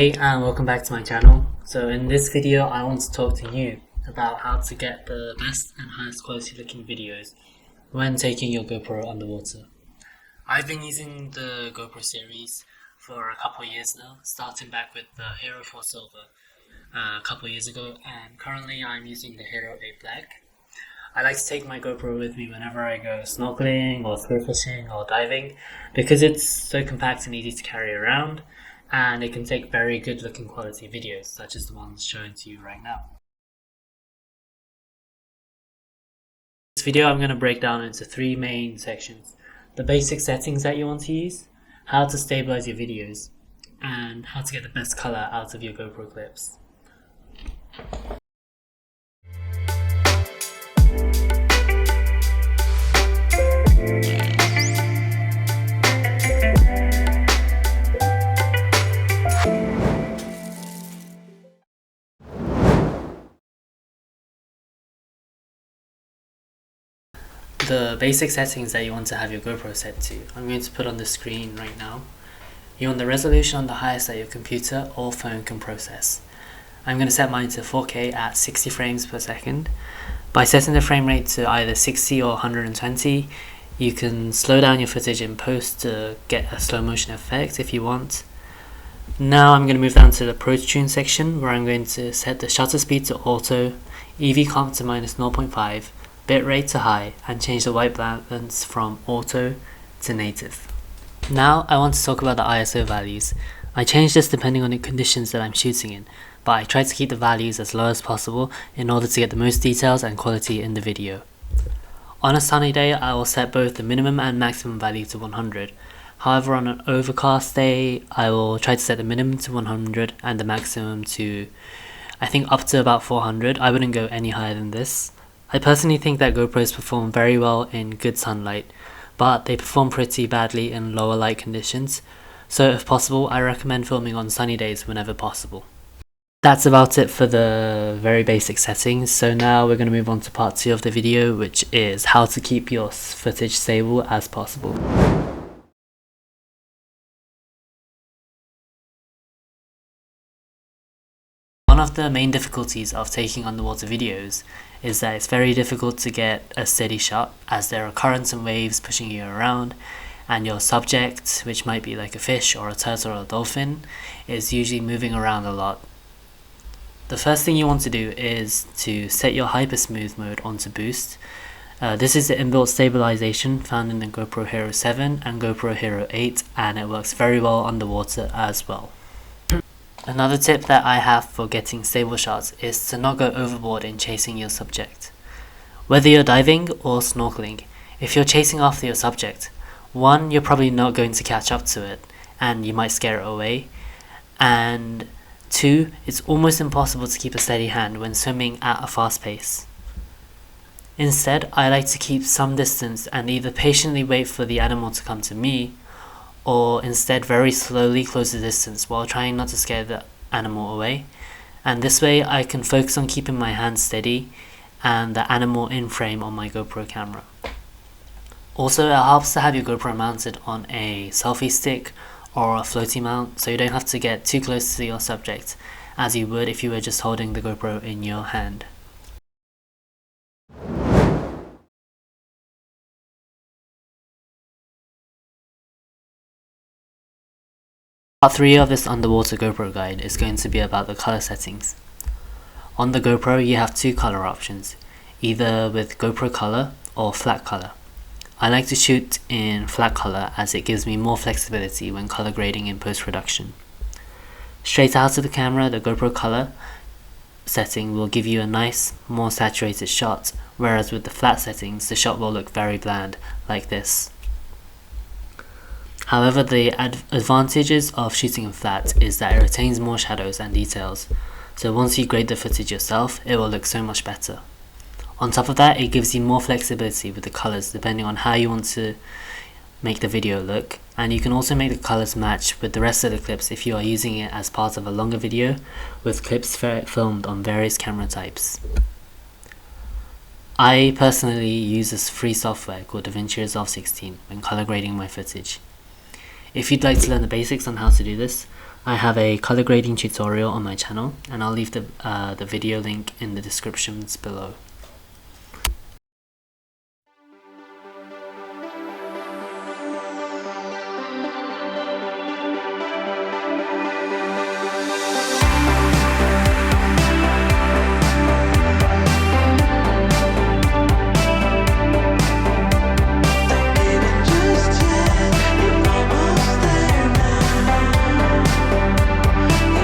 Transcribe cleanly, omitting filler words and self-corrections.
Hey and welcome back to my channel. So in this video I want to talk to you about how to get the best and highest quality looking videos when taking your GoPro underwater. I've been using the GoPro series for a couple of years now, starting back with the Hero 4 Silver a couple of years ago, and currently I'm using the Hero 8 Black. I like to take my GoPro with me whenever I go snorkeling or spearfishing or diving because it's so compact and easy to carry around, and it can take very good looking quality videos such as the ones shown to you right now. In this video I'm going to break down into three main sections: the basic settings that you want to use, how to stabilize your videos, and how to get the best color out of your GoPro clips. The basic settings that you want to have your GoPro set to, I'm going to put on the screen right now. You want the resolution on the highest that your computer or phone can process. I'm going to set mine to 4K at 60 frames per second. By setting the frame rate to either 60 or 120, you can slow down your footage in post to get a slow motion effect if you want. Now I'm going to move down to the Pro Tune section, where I'm going to set the shutter speed to auto, EV comp to minus 0.5, bitrate to high, and change the white balance from auto to native. Now I want to talk about the ISO values. I change this depending on the conditions that I'm shooting in, but I try to keep the values as low as possible in order to get the most details and quality in the video. On a sunny day I will set both the minimum and maximum value to 100. However, on an overcast day I will try to set the minimum to 100 and the maximum to, I think, up to about 400. I wouldn't go any higher than this. I personally think that GoPros perform very well in good sunlight, but they perform pretty badly in lower light conditions, so if possible I recommend filming on sunny days whenever possible. That's about it for the very basic settings, so now we're going to move on to part 2 of the video, which is how to keep your footage stable as possible. One of the main difficulties of taking underwater videos is that it's very difficult to get a steady shot, as there are currents and waves pushing you around, and your subject, which might be like a fish or a turtle or a dolphin, is usually moving around a lot. The first thing you want to do is to set your hyper smooth mode onto boost. This is the inbuilt stabilization found in the GoPro Hero 7 and GoPro Hero 8, and it works very well underwater as well. Another tip that I have for getting stable shots is to not go overboard in chasing your subject. Whether you're diving or snorkeling, if you're chasing after your subject, one, you're probably not going to catch up to it and you might scare it away, and two, it's almost impossible to keep a steady hand when swimming at a fast pace. Instead, I like to keep some distance and either patiently wait for the animal to come to me, or instead very slowly close the distance while trying not to scare the animal away, and this way I can focus on keeping my hand steady and the animal in frame on my GoPro camera. Also, it helps to have your GoPro mounted on a selfie stick or a floaty mount, so you don't have to get too close to your subject as you would if you were just holding the GoPro in your hand. Part 3 of this underwater GoPro guide is going to be about the color settings. On the GoPro you have two color options, either with GoPro color or flat color. I like to shoot in flat color as it gives me more flexibility when color grading in post-production. Straight out of the camera, the GoPro color setting will give you a nice, more saturated shot, whereas with the flat settings the shot will look very bland, like this. However, the advantages of shooting in flat is that it retains more shadows and details, so once you grade the footage yourself, it will look so much better. On top of that, it gives you more flexibility with the colors depending on how you want to make the video look, and you can also make the colors match with the rest of the clips if you are using it as part of a longer video with clips filmed on various camera types. I personally use this free software called DaVinci Resolve 16 when color grading my footage. If you'd like to learn the basics on how to do this, I have a color grading tutorial on my channel, and I'll leave the video link in the descriptions below.